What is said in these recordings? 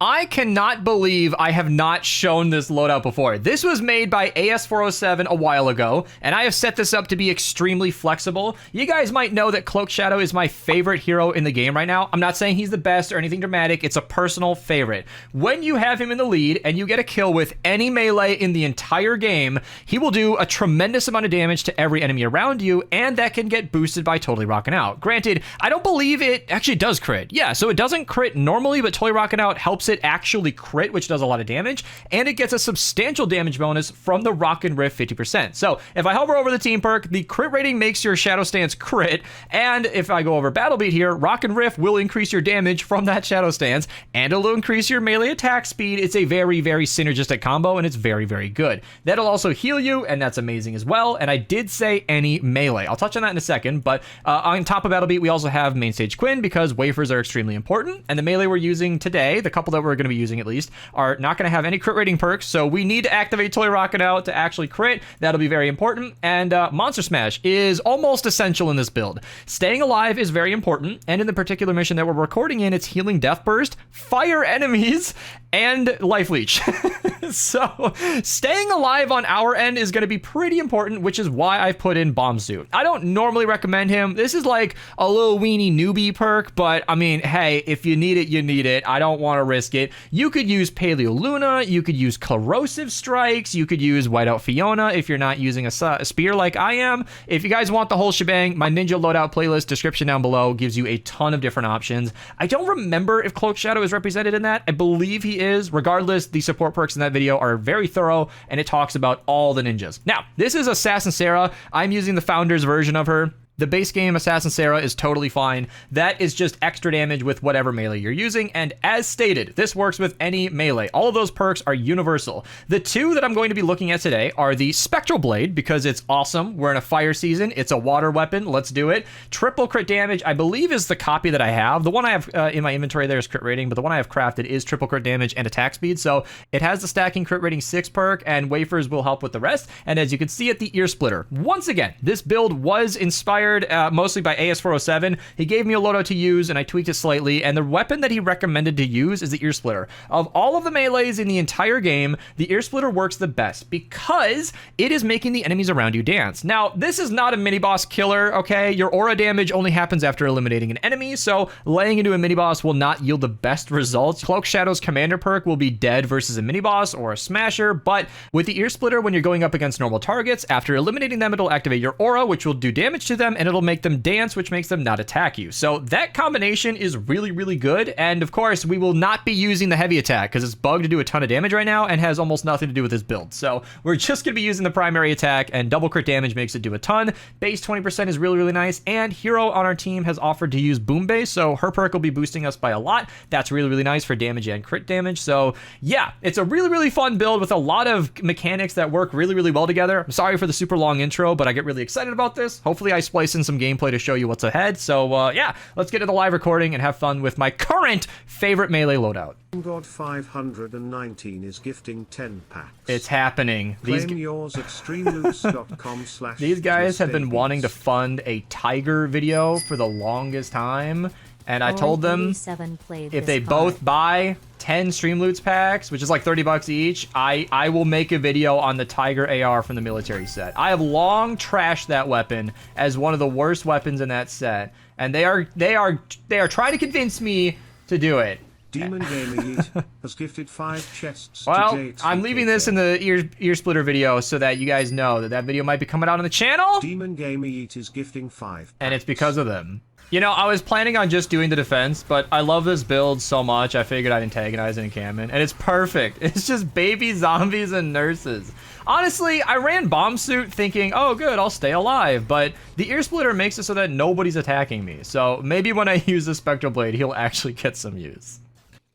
I cannot believe I have not shown this loadout before. This was made by AS407 a while ago, and I have set this up to be extremely flexible. You guys might know that Cloaked Shadow is my favorite hero in the game right now. I'm not saying he's the best or anything dramatic. It's a personal favorite. When you have him in the lead and you get a kill with any melee in the entire game, he will do a tremendous amount of damage to every enemy around you, and that can get boosted by Totally Rockin' Out. Granted, I don't believe it actually does crit. Yeah, so it doesn't crit normally, but Totally Rockin' Out helps it actually crit, which does a lot of damage, and it gets a substantial damage bonus from the Rockin' Riff 50%. So if I hover over the team perk, the crit rating makes your Shadow Stance crit, and if I go over Battle Beat here, Rockin' Riff will increase your damage from that Shadow Stance, and it'll increase your melee attack speed. It's a very, very synergistic combo, and it's very, very good. That'll also heal you, and that's amazing as well, and I did say any melee. I'll touch on that in a second, but on top of Battle Beat, we also have Main Stage Quinn, because wafers are extremely important, and the melee we're using today, the couple that we're going to be using at least, are not going to have any crit rating perks, so we need to activate Totally Rockin' Out to actually crit. That'll be very important, and Monster Smash is almost essential in this build. Staying alive is very important, and in the particular mission that we're recording in, it's Healing Death Burst, Fire Enemies, and Life Leech. So staying alive on our end is going to be pretty important, which is why I've put in Bomb Suit. I don't normally recommend him. This is like a little weenie newbie perk, but I mean, hey, if you need it, you need it. I don't want to risk it. You could use Paleo Luna, you could use Corrosive Strikes, you could use Whiteout Fiona if you're not using a spear like I am. If you guys want the whole shebang, my Ninja Loadout playlist description down below gives you a ton of different options. I don't remember if Cloaked Shadow is represented in that. I believe he is. Regardless, the support perks in that video are very thorough, and it talks about all the ninjas. Now, this is Assassin Sarah. I'm using the Founder's version of her. The base game Assassin Sarah is totally fine. That is just extra damage with whatever melee you're using, and as stated, this works with any melee. All of those perks are universal. The two that I'm going to be looking at today are the Spectral Blade, because it's awesome. We're in a fire season. It's a water weapon. Let's do it. Triple crit damage, I believe, is the copy that I have. The one I have in my inventory there is crit rating, but the one I have crafted is triple crit damage and attack speed, so it has the stacking crit rating 6 perk, and wafers will help with the rest. And as you can see at the Ear Splitter, once again, this build was inspired mostly by AS407. He gave me a loadout to use, and I tweaked it slightly, and the weapon that he recommended to use is the Ear Splitter. Of all of the melees in the entire game, the Ear Splitter works the best because it is making the enemies around you dance. Now, this is not a mini-boss killer, okay? Your aura damage only happens after eliminating an enemy, so laying into a mini-boss will not yield the best results. Cloaked Shadow's commander perk will be dead versus a mini-boss or a smasher, but with the Ear Splitter, when you're going up against normal targets, after eliminating them, it'll activate your aura, which will do damage to them, and it'll make them dance, which makes them not attack you. So that combination is really, really good. And of course, we will not be using the heavy attack because it's bugged to do a ton of damage right now and has almost nothing to do with this build. So we're just going to be using the primary attack, and double crit damage makes it do a ton. Base 20% is really, really nice. And Hero on our team has offered to use Boom Base, so her perk will be boosting us by a lot. That's really, really nice for damage and crit damage. So yeah, it's a really, really fun build with a lot of mechanics that work really, really well together. I'm sorry for the super long intro, but I get really excited about this. Hopefully I splice in some gameplay to show you what's ahead. So yeah, let's get to the live recording and have fun with my current favorite melee loadout. God 519 is gifting 10 packs. It's happening. Claim yours at streamloots.com/. These guys have been wanting to fund a tiger video for the longest time, and I told them if they both buy 10 Streamloots packs, which is like 30 bucks each, I will make a video on the Tiger AR from the military set. I have long trashed that weapon as one of the worst weapons in that set, and they are trying to convince me to do it. Demon Gamer Yeet has gifted 5 chests. Well, to I'm leaving this in the ear splitter video so that you guys know that video might be coming out on the channel. Demon Gamer Yeet is gifting 5 packs. And it's because of them. You know, I was planning on just doing the defense, but I love this build so much, I figured I'd antagonize an encampment, and it's perfect. It's just baby zombies and nurses. Honestly, I ran Bomb Suit thinking, oh good, I'll stay alive, but the Ear Splitter makes it so that nobody's attacking me, so maybe when I use the Spectral Blade, he'll actually get some use.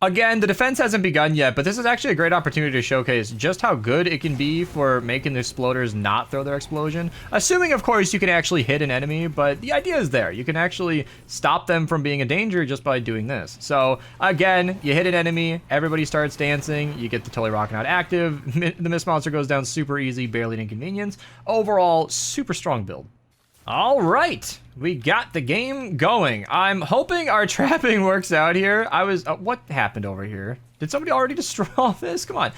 Again, the defense hasn't begun yet, but this is actually a great opportunity to showcase just how good it can be for making the exploders not throw their explosion. Assuming, of course, you can actually hit an enemy, but the idea is there. You can actually stop them from being a danger just by doing this. So, again, you hit an enemy, everybody starts dancing, you get the Totally Rockin' Out active, the Mist Monster goes down super easy, barely an inconvenience. Overall, super strong build. All right, We got the game going. I'm hoping our trapping works out here. What happened over here? Did somebody already destroy all this? Come on.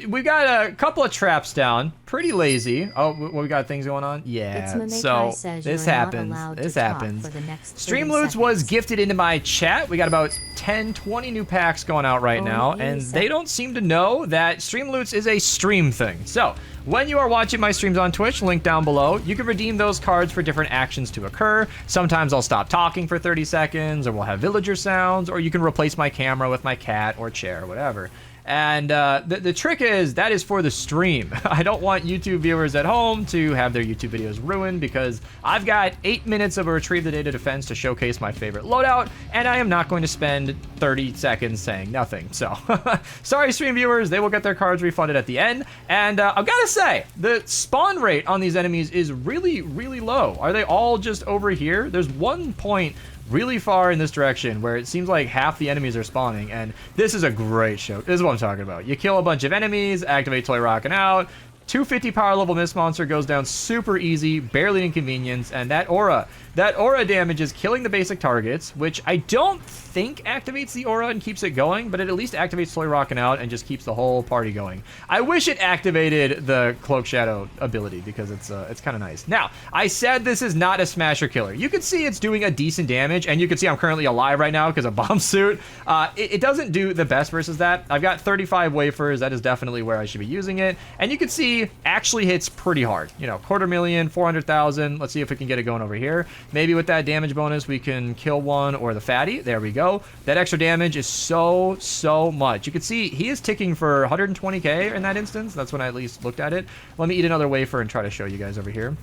We got a couple of traps down. Pretty lazy. Oh, we got things going on? Yeah, so this happens. This happens. Stream Loots was gifted into my chat. We got about 10, 20 new packs going out right now, and they don't seem to know that Stream Loots is a stream thing. So, when you are watching my streams on Twitch, link down below, you can redeem those cards for different actions to occur. Sometimes I'll stop talking for 30 seconds, or we'll have villager sounds, or you can replace my camera with my cat or chair, or whatever. And the trick is, that is for the stream. I don't want YouTube viewers at home to have their YouTube videos ruined because I've got 8 minutes of a Retrieve the Data defense to showcase my favorite loadout, and I am not going to spend 30 seconds saying nothing. So, sorry stream viewers, they will get their cards refunded at the end. And I've got to say, the spawn rate on these enemies is really, really low. Are they all just over here? There's one point really far in this direction where it seems like half the enemies are spawning, and this is a great show. This is what I'm talking about. You kill a bunch of enemies, activate Toy Rockin' Out, 250 power level Mist Monster goes down super easy, barely inconvenience, and that aura damage is killing the basic targets, which I don't think activates the aura and keeps it going, but it at least activates Toy Rockin' Out and just keeps the whole party going. I wish it activated the Cloaked Shadow ability because it's kind of nice. Now, I said this is not a smasher killer. You can see it's doing a decent damage, and you can see I'm currently alive right now because of Bomb Suit. It doesn't do the best versus that. I've got 35 wafers. That is definitely where I should be using it, and you can see actually hits pretty hard. You know, 250,000, 400,000. Let's see if we can get it going over here. Maybe with that damage bonus, we can kill one or the fatty. There we go. That extra damage is so much. You can see he is ticking for 120k in that instance. That's when I at least looked at it. Let me eat another wafer and try to show you guys over here.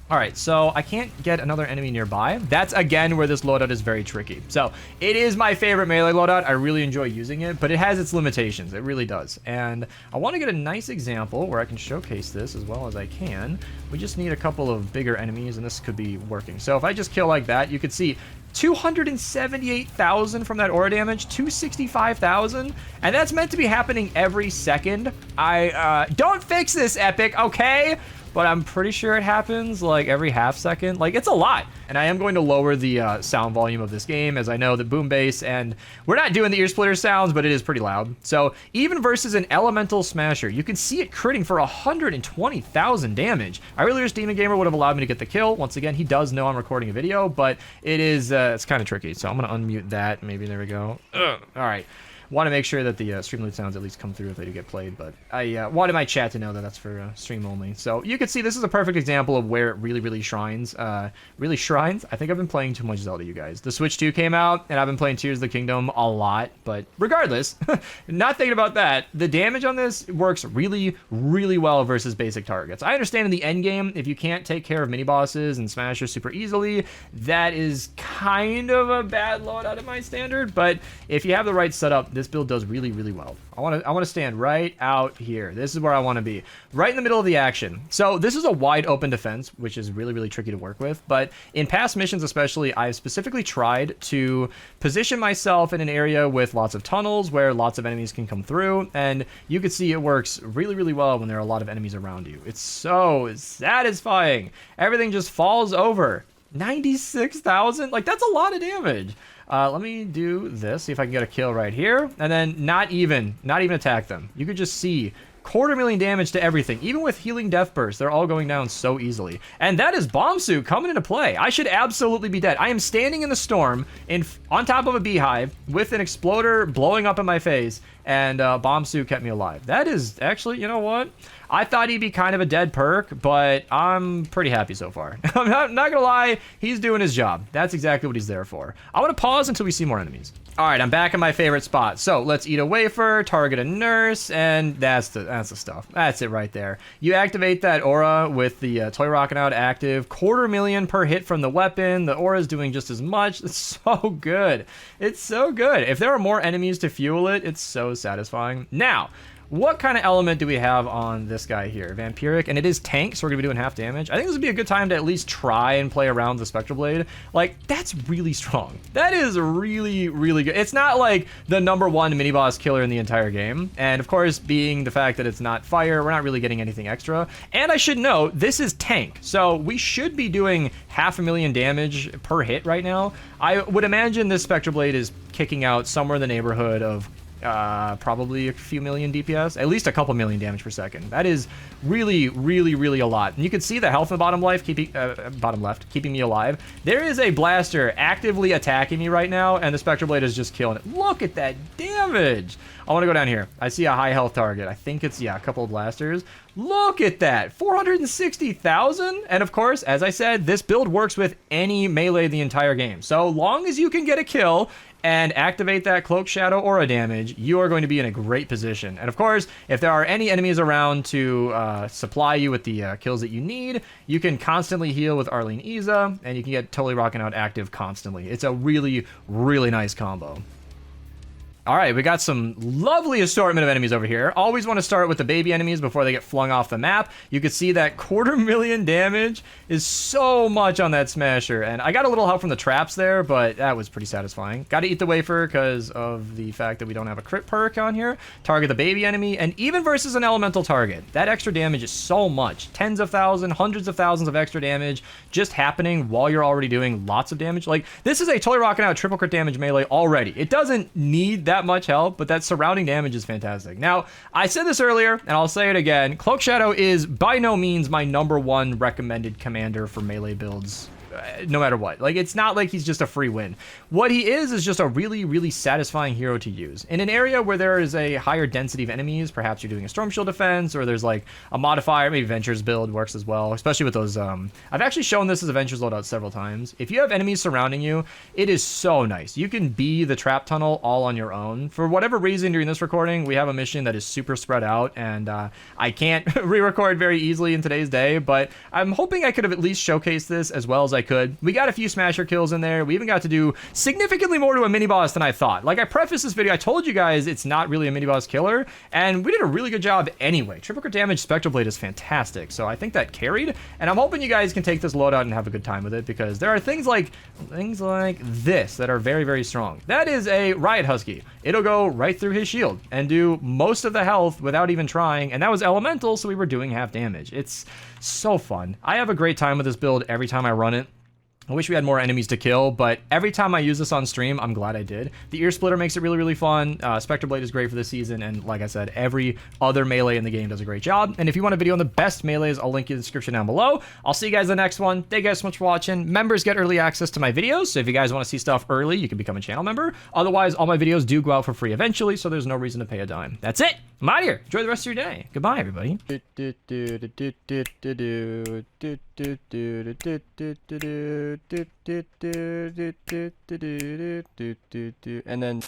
All right, so I can't get another enemy nearby. That's, again, where this loadout is very tricky. So it is my favorite melee loadout. I really enjoy using it, but it has its limitations. It really does. And I want to get a nice example where I can showcase this as well as I can. We just need a couple of bigger enemies, and this could be working. So if I just kill like that, you could see 278,000 from that aura damage, 265,000, and that's meant to be happening every second. Don't fix this, Epic, okay? But I'm pretty sure it happens like every half second. Like, it's a lot. And I am going to lower the sound volume of this game, as I know the boom bass, and we're not doing the ear splitter sounds, but it is pretty loud. So even versus an elemental smasher, you can see it critting for 120,000 damage. I really wish Demon Gamer would have allowed me to get the kill. Once again, he does know I'm recording a video, but it is, it's kind of tricky. So I'm going to unmute that. Maybe there we go. All right. Want to make sure that the Streamloot sounds at least come through if they do get played, but I wanted my chat to know that that's for stream only. So you can see this is a perfect example of where it really shines. I think I've been playing too much Zelda, you guys. The Switch 2 came out, and I've been playing Tears of the Kingdom a lot, but regardless, not thinking about that, the damage on this works really well versus basic targets. I understand in the end game, if you can't take care of mini-bosses and smashers super easily, that is kind of a bad loadout at my standard, but if you have the right setup, this build does really well. I want to stand right out here. This is where I want to be, right in the middle of the action. So this is a wide open defense, which is really tricky to work with, but in past missions especially, I've specifically tried to position myself in an area with lots of tunnels where lots of enemies can come through, and you can see it works really well when there are a lot of enemies around you. It's so satisfying. Everything just falls over. 96,000? Like, that's a lot of damage. Let me do this, see if I can get a kill right here, and then not even attack them. You could just see 250,000 damage to everything. Even with healing death burst, they're all going down so easily. And that is Bomb Suit coming into play. I should absolutely be dead. I am standing in the storm on top of a beehive with an exploder blowing up in my face, and Bomb Suit kept me alive. That is actually, you know what? I thought he'd be kind of a dead perk, but I'm pretty happy so far. I'm not gonna lie, he's doing his job. That's exactly what he's there for. I want to pause until we see more enemies. All right, I'm back in my favorite spot. So let's eat a wafer, target a nurse, and that's the stuff. That's it right there. You activate that aura with the Toy Rockin' Out active, 250,000 per hit from the weapon. The aura is doing just as much. It's so good. It's so good. If there are more enemies to fuel it, it's so satisfying. Now, What kind of element do we have on this guy here? Vampiric, and it is tank, so we're gonna be doing half damage. I think this would be a good time to at least try and play around the Spectral Blade. Like, that's really strong. That is really, really good. It's not like the #1 mini-boss killer in the entire game. And of course, being the fact that it's not fire, we're not really getting anything extra. And I should note, this is tank, so we should be doing 500,000 damage per hit right now. I would imagine this Spectral Blade is kicking out somewhere in the neighborhood of probably a few million DPS, at least a couple million damage per second. That is really, really, really a lot. And you can see the health in the bottom left keeping me alive. There is a blaster actively attacking me right now, and the Spectral Blade is just killing it. Look at that damage. I want to go down here. I see a high health target. I think it's, yeah, a couple of blasters. Look at that, 460,000. And of course, as I said, this build works with any melee the entire game. So long as you can get a kill and activate that Cloak Shadow aura damage, you are going to be in a great position. And of course, if there are any enemies around to supply you with the kills that you need, you can constantly heal with Arlene Iza, and you can get totally rocking out active constantly. It's a really, really nice combo. All right, we got some lovely assortment of enemies over here. Always want to start with the baby enemies before they get flung off the map. You can see that 250,000 damage is so much on that Smasher. And I got a little help from the traps there, but that was pretty satisfying. Got to eat the wafer because of the fact that we don't have a crit perk on here. Target the baby enemy, and even versus an elemental target, that extra damage is so much. Tens of thousands, hundreds of thousands of extra damage just happening while you're already doing lots of damage. Like, this is a totally rocking out triple crit damage melee already. It doesn't need that much help, but that surrounding damage is fantastic. Now, I said this earlier, and I'll say it again, Cloak Shadow is by no means my #1 recommended commander for melee builds. No matter what. Like, it's not like he's just a free win. What he is just a really, really satisfying hero to use. In an area where there is a higher density of enemies, perhaps you're doing a Storm Shield defense, or there's like a modifier, maybe Ventures build works as well, especially with those, I've actually shown this as a Ventures loadout several times. If you have enemies surrounding you, it is so nice. You can be the trap tunnel all on your own. For whatever reason during this recording, we have a mission that is super spread out, and I can't re-record very easily in today's day, but I'm hoping I could have at least showcased this as well as I could. We got a few Smasher kills in there. We even got to do significantly more to a mini-boss than I thought. Like, I prefaced this video, I told you guys it's not really a mini-boss killer, and we did a really good job anyway. Triple crit damage Spectral Blade is fantastic, so I think that carried, and I'm hoping you guys can take this loadout and have a good time with it, because there are things like this that are very, very strong. That is a Riot Husky. It'll go right through his shield and do most of the health without even trying, and that was elemental, so we were doing half damage. It's so fun. I have a great time with this build every time I run it. I wish we had more enemies to kill, but every time I use this on stream, I'm glad I did. The Ear Splitter makes it really, really fun. Spectral Blade is great for this season, and like I said, every other melee in the game does a great job. And if you want a video on the best melees, I'll link in the description down below. I'll see you guys in the next one. Thank you guys so much for watching. Members get early access to my videos, so if you guys want to see stuff early, you can become a channel member. Otherwise, all my videos do go out for free eventually, so there's no reason to pay a dime. That's it. I'm out of here. Enjoy the rest of your day. Goodbye, everybody. And then